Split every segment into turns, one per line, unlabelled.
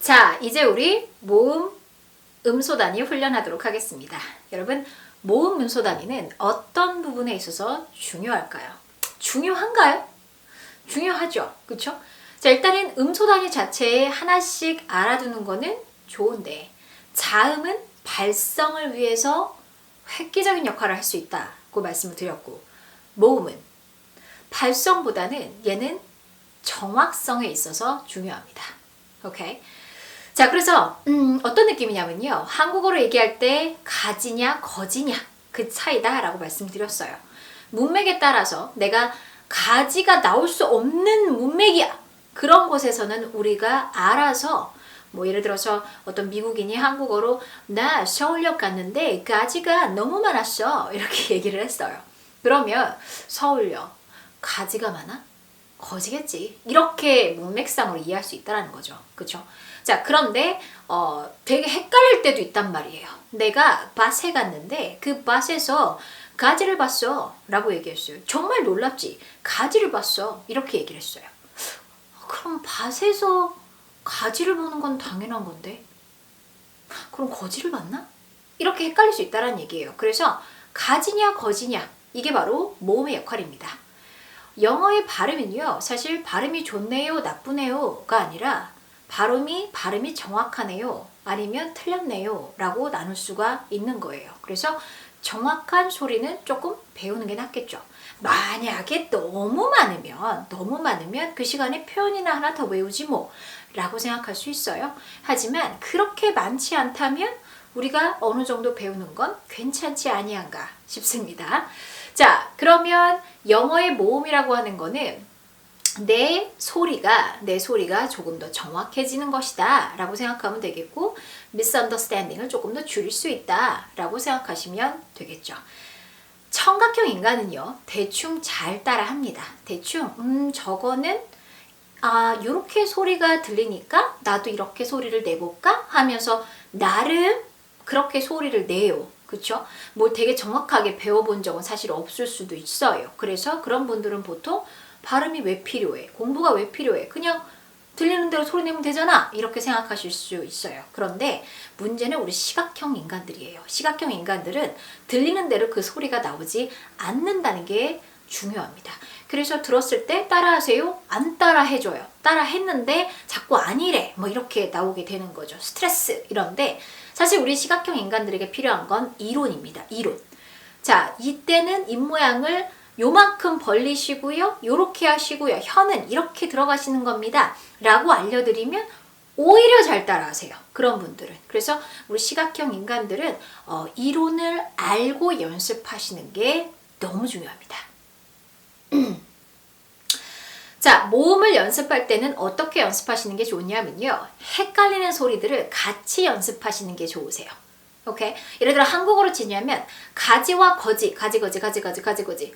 자, 이제 우리 모음 음소 단위 훈련하도록 하겠습니다. 여러분, 모음 음소 단위는 어떤 부분에 있어서 중요할까요? 중요한가요? 중요하죠. 그쵸? 자, 일단은 음소 단위 자체에 하나씩 알아두는 거는 좋은데, 자음은 발성을 위해서 획기적인 역할을 할 수 있다고 말씀을 드렸고, 모음은 발성보다는 얘는 정확성에 있어서 중요합니다. 오케이? 자, 그래서 어떤 느낌이냐면요. 한국어로 얘기할 때 가지냐 거지냐 그 차이다 라고 말씀드렸어요. 문맥에 따라서 내가 가지가 나올 수 없는 문맥이야. 그런 곳에서는 우리가 알아서 뭐 예를 들어서 어떤 미국인이 한국어로 나 서울역 갔는데 가지가 너무 많았어 이렇게 얘기를 했어요. 그러면 서울역 가지가 많아? 거지겠지. 이렇게 문맥상으로 이해할 수 있다는 거죠. 그렇죠? 자, 그런데 되게 헷갈릴 때도 있단 말이에요. 내가 밭에 갔는데 그 밭에서 가지를 봤어 라고 얘기했어요. 정말 놀랍지. 가지를 봤어 이렇게 얘기를 했어요. 그럼 밭에서 가지를 보는 건 당연한 건데 그럼 거지를 봤나? 이렇게 헷갈릴 수 있다는 얘기예요. 그래서 가지냐 거지냐 이게 바로 모음의 역할입니다. 영어의 발음은요, 사실 발음이 좋네요, 나쁘네요가 아니라 발음이 정확하네요, 아니면 틀렸네요 라고 나눌 수가 있는 거예요. 그래서 정확한 소리는 조금 배우는 게 낫겠죠. 만약에 너무 많으면 그 시간에 표현이나 하나 더 외우지 뭐 라고 생각할 수 있어요. 하지만 그렇게 많지 않다면 우리가 어느 정도 배우는 건 괜찮지 아니한가 싶습니다. 자, 그러면 영어의 모음이라고 하는 거는 내 소리가 조금 더 정확해지는 것이다 라고 생각하면 되겠고, misunderstanding을 조금 더 줄일 수 있다 라고 생각하시면 되겠죠. 청각형 인간은요, 대충 잘 따라 합니다. 대충 저거는 요렇게 소리가 들리니까 나도 이렇게 소리를 내볼까 하면서 나름 그렇게 소리를 내요. 그쵸? 뭘 되게 정확하게 배워본 적은 사실 없을 수도 있어요. 그래서 그런 분들은 보통 발음이 왜 필요해? 공부가 왜 필요해? 그냥 들리는 대로 소리 내면 되잖아. 이렇게 생각하실 수 있어요. 그런데 문제는 우리 시각형 인간들이에요. 시각형 인간들은 들리는 대로 그 소리가 나오지 않는다는 게 중요합니다. 그래서 들었을 때 따라하세요? 안 따라해줘요. 따라했는데 자꾸 아니래. 뭐 이렇게 나오게 되는 거죠. 스트레스 이런데 사실 우리 시각형 인간들에게 필요한 건 이론입니다. 이론. 자, 이때는 입모양을 요만큼 벌리시고요. 요렇게 하시고요. 혀는 이렇게 들어가시는 겁니다. 라고 알려드리면 오히려 잘 따라하세요. 그런 분들은. 그래서 우리 시각형 인간들은 이론을 알고 연습하시는 게 너무 중요합니다. 자, 모음을 연습할 때는 어떻게 연습하시는 게 좋냐면요. 헷갈리는 소리들을 같이 연습하시는 게 좋으세요. 오케이? 예를 들어 한국어로 치냐면 가지와 거지, 가지.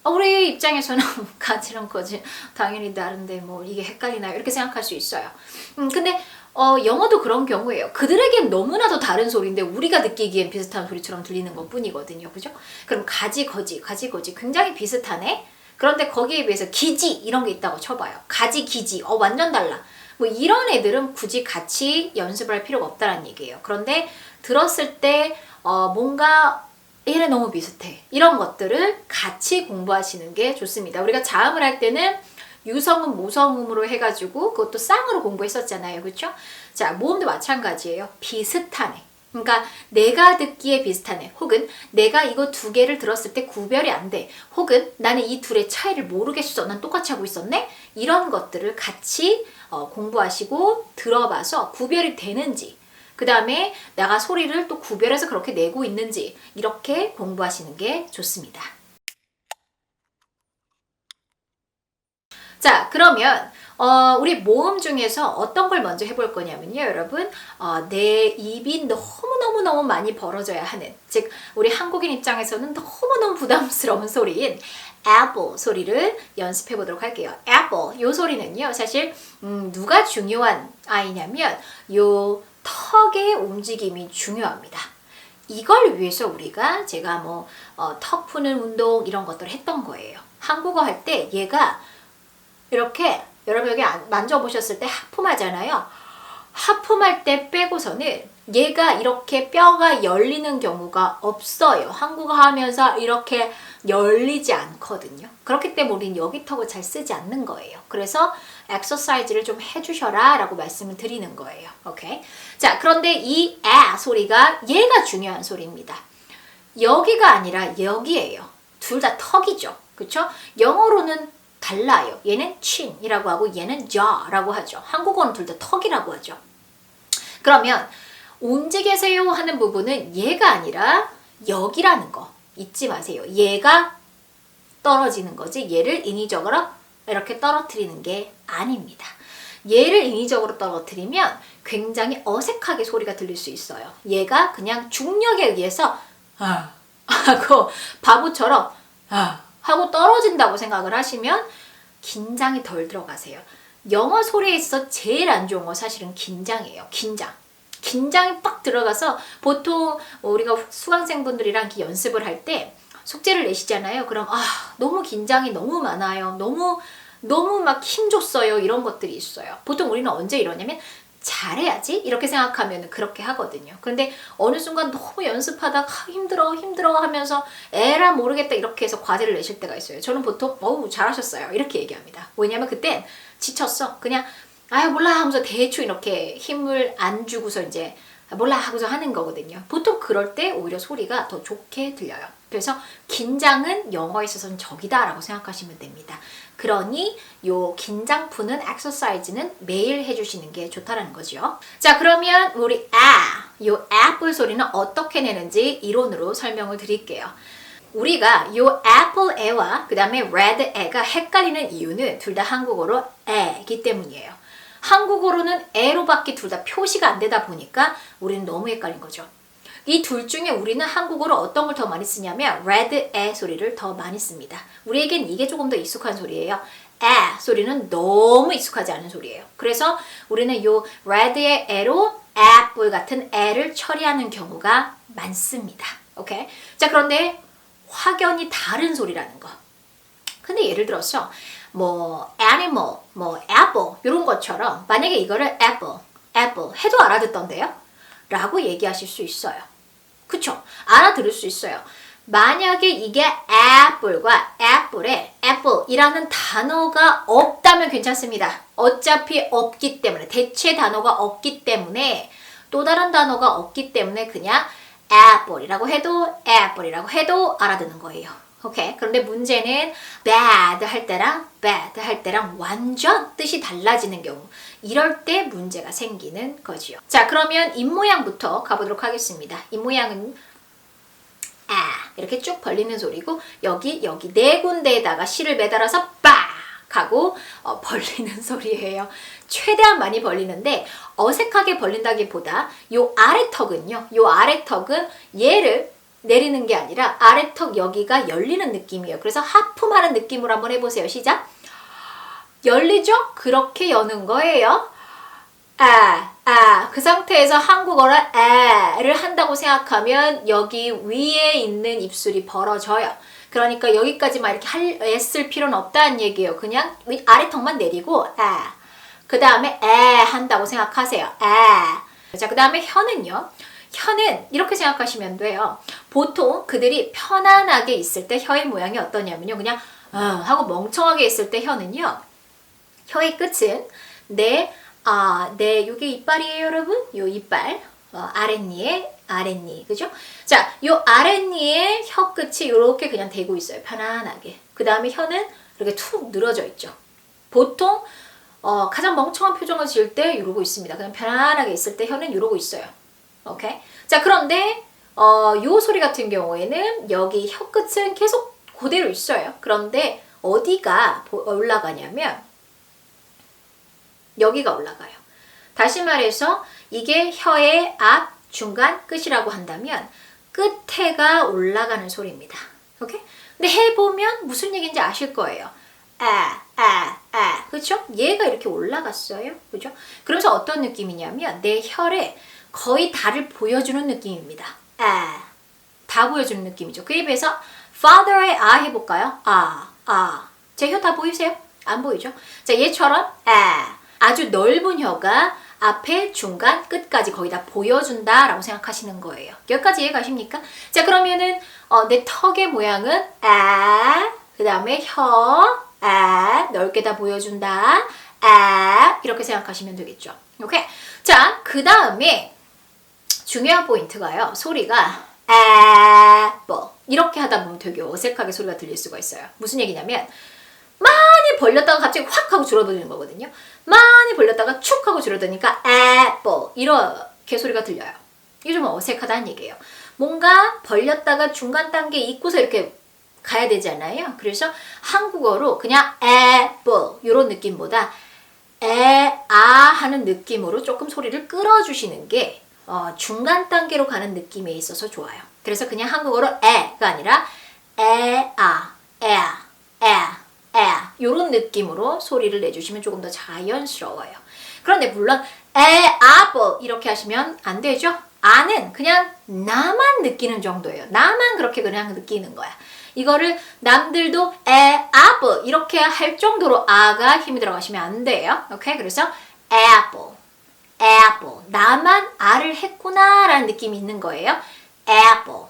우리 입장에서는 가지랑 거지 당연히 다른데 뭐 이게 헷갈리나요? 이렇게 생각할 수 있어요. 근데 영어도 그런 경우예요. 그들에겐 너무나도 다른 소리인데 우리가 느끼기엔 비슷한 소리처럼 들리는 것 뿐이거든요. 그죠? 그럼 가지, 거지 굉장히 비슷하네? 그런데 거기에 비해서 기지 이런 게 있다고 쳐봐요. 가지, 기지 완전 달라. 뭐 이런 애들은 굳이 같이 연습을 할 필요가 없다는 얘기예요. 그런데 들었을 때 뭔가 얘네 너무 비슷해. 이런 것들을 같이 공부하시는 게 좋습니다. 우리가 자음을 할 때는 유성음, 모성음으로 해가지고 그것도 쌍으로 공부했었잖아요. 그렇죠? 자, 모음도 마찬가지예요. 비슷하네. 그러니까 내가 듣기에 비슷하네. 혹은 내가 이거 두 개를 들었을 때 구별이 안 돼. 혹은 나는 이 둘의 차이를 모르겠어. 난 똑같이 하고 있었네. 이런 것들을 같이 공부하시고 들어봐서 구별이 되는지, 그 다음에 내가 소리를 또 구별해서 그렇게 내고 있는지 이렇게 공부하시는 게 좋습니다. 자, 그러면 우리 모음 중에서 어떤 걸 먼저 해볼 거냐면요, 여러분. 내 입이 너무 많이 벌어져야 하는, 즉 우리 한국인 입장에서는 너무너무 부담스러운 소리인 apple 소리를 연습해 보도록 할게요. apple, 요 소리는요, 사실 누가 중요한 아이냐면 요 턱의 움직임이 중요합니다. 이걸 위해서 우리가 제가 턱 푸는 운동 이런 것들을 했던 거예요. 한국어 할 때 얘가 이렇게 여러분 여기 만져보셨을 때 하품하잖아요. 하품할 때 빼고서는 얘가 이렇게 뼈가 열리는 경우가 없어요. 한국어 하면서 이렇게 열리지 않거든요. 그렇기 때문에 우리는 여기 턱을 잘 쓰지 않는 거예요. 그래서 엑서사이즈를 좀 해주셔라 라고 말씀을 드리는 거예요. 오케이? 자, 그런데 이 소리가 얘가 중요한 소리입니다. 여기가 아니라 여기예요. 둘 다 턱이죠. 그쵸? 영어로는 달라요. 얘는 chin이라고 하고 얘는 jaw라고 하죠. 한국어는 둘 다 턱이라고 하죠. 그러면 언제 계세요 하는 부분은 얘가 아니라 여기라는 거 잊지 마세요. 얘가 떨어지는 거지 얘를 인위적으로 이렇게 떨어뜨리는 게 아닙니다. 얘를 인위적으로 떨어뜨리면 굉장히 어색하게 소리가 들릴 수 있어요. 얘가 그냥 중력에 의해서 하고 바보처럼 하고 떨어진다고 생각을 하시면 긴장이 덜 들어가세요. 영어 소리에 있어서 제일 안 좋은 거 사실은 긴장이에요. 긴장이 빡 들어가서 보통 우리가 수강생분들이랑 이렇게 연습을 할 때 숙제를 내시잖아요. 그럼 너무 긴장이 너무 많아요. 너무 막 힘줬어요. 이런 것들이 있어요. 보통 우리는 언제 이러냐면 잘해야지 이렇게 생각하면 그렇게 하거든요. 그런데 어느 순간 너무 연습하다가 힘들어 하면서 에라 모르겠다 이렇게 해서 과제를 내실 때가 있어요. 저는 보통 잘하셨어요 이렇게 얘기합니다. 왜냐면 그땐 지쳤어. 그냥 몰라 하면서 대충 이렇게 힘을 안 주고서 이제 몰라 하고서 하는 거거든요. 보통 그럴 때 오히려 소리가 더 좋게 들려요. 그래서 긴장은 영어에 있어서는 적이다 라고 생각하시면 됩니다. 그러니 요 긴장 푸는 엑서사이즈는 매일 해주시는 게 좋다라는 거죠. 자, 그러면 우리 요 애플 소리는 어떻게 내는지 이론으로 설명을 드릴게요. 우리가 요 애플 애와 그 다음에 레드 애가 헷갈리는 이유는 둘 다 한국어로 애이기 때문이에요. 한국어로는 애로밖에 둘 다 표시가 안 되다 보니까 우리는 너무 헷갈린 거죠. 이 둘 중에 우리는 한국어로 어떤 걸 더 많이 쓰냐면 레드 애 소리를 더 많이 씁니다. 우리에겐 이게 조금 더 익숙한 소리예요. 애 소리는 너무 익숙하지 않은 소리예요. 그래서 우리는 요 레드의 애로 애플 같은 애를 처리하는 경우가 많습니다. 오케이? 자, 그런데 확연히 다른 소리라는 거. 근데 예를 들어서 animal, apple 이런 것처럼 만약에 이거를 apple 해도 알아듣던데요? 라고 얘기하실 수 있어요. 그쵸? 알아들을 수 있어요. 만약에 이게 apple과 apple에 apple이라는 단어가 없다면 괜찮습니다. 어차피 없기 때문에 대체 단어가 없기 때문에 또 다른 단어가 없기 때문에 그냥 apple이라고 해도 알아듣는 거예요. 오케이. 그런데 문제는 bad 할 때랑 완전 뜻이 달라지는 경우 이럴 때 문제가 생기는 거지요. 자, 그러면 입모양부터 가보도록 하겠습니다. 입모양은 이렇게 쭉 벌리는 소리고 여기 네 군데에다가 실을 매달아서 빡 하고 벌리는 소리예요. 최대한 많이 벌리는데 어색하게 벌린다기보다 요 아래턱은요. 요 아래턱은 얘를 내리는 게 아니라 아래턱 여기가 열리는 느낌이에요. 그래서 하품하는 느낌으로 한번 해보세요. 시작. 열리죠? 그렇게 여는 거예요. 그 상태에서 한국어로 를 한다고 생각하면 여기 위에 있는 입술이 벌어져요. 그러니까 여기까지만 이렇게 애쓸 필요는 없다는 얘기예요. 그냥 아래턱만 내리고 그 다음에 한다고 생각하세요. 자, 그 다음에 혀는요. 혀는 이렇게 생각하시면 돼요. 보통 그들이 편안하게 있을 때 혀의 모양이 어떠냐면요. 그냥 하고 멍청하게 있을 때 혀는요. 혀의 끝은 요게 이빨이에요, 여러분. 요 이빨 아랫니, 그죠? 자, 요 아랫니에 혀 끝이 이렇게 그냥 대고 있어요. 편안하게. 그 다음에 혀는 이렇게 툭 늘어져 있죠. 보통 가장 멍청한 표정을 지을 때 이러고 있습니다. 그냥 편안하게 있을 때 혀는 이러고 있어요. 오케이? 자, 그런데 요 소리 같은 경우에는 여기 혀 끝은 계속 그대로 있어요. 그런데 어디가 올라가냐면 여기가 올라가요. 다시 말해서 이게 혀의 앞, 중간, 끝이라고 한다면 끝에가 올라가는 소리입니다. 오케이? 근데 해보면 무슨 얘기인지 아실 거예요. 그렇죠? 얘가 이렇게 올라갔어요. 그죠? 그러면서 어떤 느낌이냐면 내 혀에 거의 다를 보여주는 느낌입니다. 다 보여주는 느낌이죠. 그에 비해서 father의 해볼까요? 제 혀 다 보이세요? 안 보이죠? 자, 얘처럼 아주 넓은 혀가 앞에, 중간, 끝까지 거의 다 보여준다 라고 생각하시는 거예요. 여기까지 이해가십니까? 자, 그러면은 내 턱의 모양은 그 다음에 혀, 넓게 다 보여준다. 이렇게 생각하시면 되겠죠. 오케이? 자, 그 다음에 중요한 포인트가요. 소리가 이렇게 하다 보면 되게 어색하게 소리가 들릴 수가 있어요. 무슨 얘기냐면 많이 벌렸다가 갑자기 확 하고 줄어드는 거거든요. 많이 벌렸다가 축 하고 줄어드니까 이렇게 소리가 들려요. 이게 좀 어색하다는 얘기예요. 뭔가 벌렸다가 중간 단계 잊고서 이렇게 가야 되잖아요. 그래서 한국어로 그냥 이런 느낌보다 하는 느낌으로 조금 소리를 끌어주시는 게 중간 단계로 가는 느낌에 있어서 좋아요. 그래서 그냥 한국어로 가 아니라 이런 느낌으로 소리를 내주시면 조금 더 자연스러워요. 그런데 물론 이렇게 하시면 안 되죠. 아는 그냥 나만 느끼는 정도예요. 나만 그렇게 그냥 느끼는 거야. 이거를 남들도 이렇게 할 정도로 아가 힘이 들어가시면 안 돼요. 오케이? 그래서 apple. 나만 아를 했구나 라는 느낌이 있는 거예요. apple.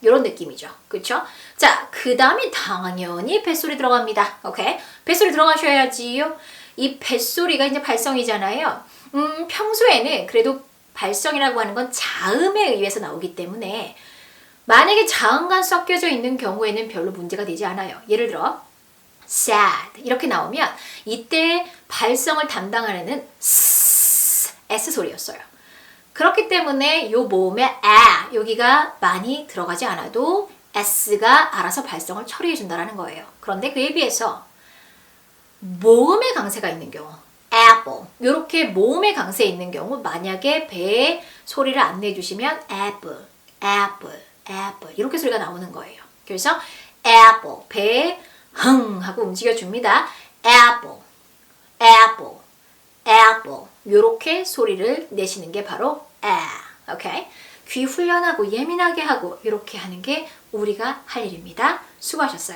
이런 느낌이죠. 그쵸? 자, 그 다음에 당연히 뱃소리 들어갑니다. 오케이? 뱃소리 들어가셔야지요. 이 뱃소리가 이제 발성이잖아요. 평소에는 그래도 발성이라고 하는 건 자음에 의해서 나오기 때문에 만약에 자음과 섞여져 있는 경우에는 별로 문제가 되지 않아요. 예를 들어 sad 이렇게 나오면 이때 발성을 담당하는 애는 S 소리였어요. 그렇기 때문에 요 모음에 여기가 많이 들어가지 않아도 S가 알아서 발성을 처리해 준다는 거예요. 그런데 그에 비해서 모음의 강세가 있는 경우 apple 이렇게 모음의 강세 있는 경우 만약에 배에 소리를 안 내주시면 apple 이렇게 소리가 나오는 거예요. 그래서 apple 배에 흥 하고 움직여줍니다. apple 이렇게 소리를 내시는 게 바로 오케이? 귀 훈련하고 예민하게 하고 이렇게 하는 게 우리가 할 일입니다. 수고하셨어요.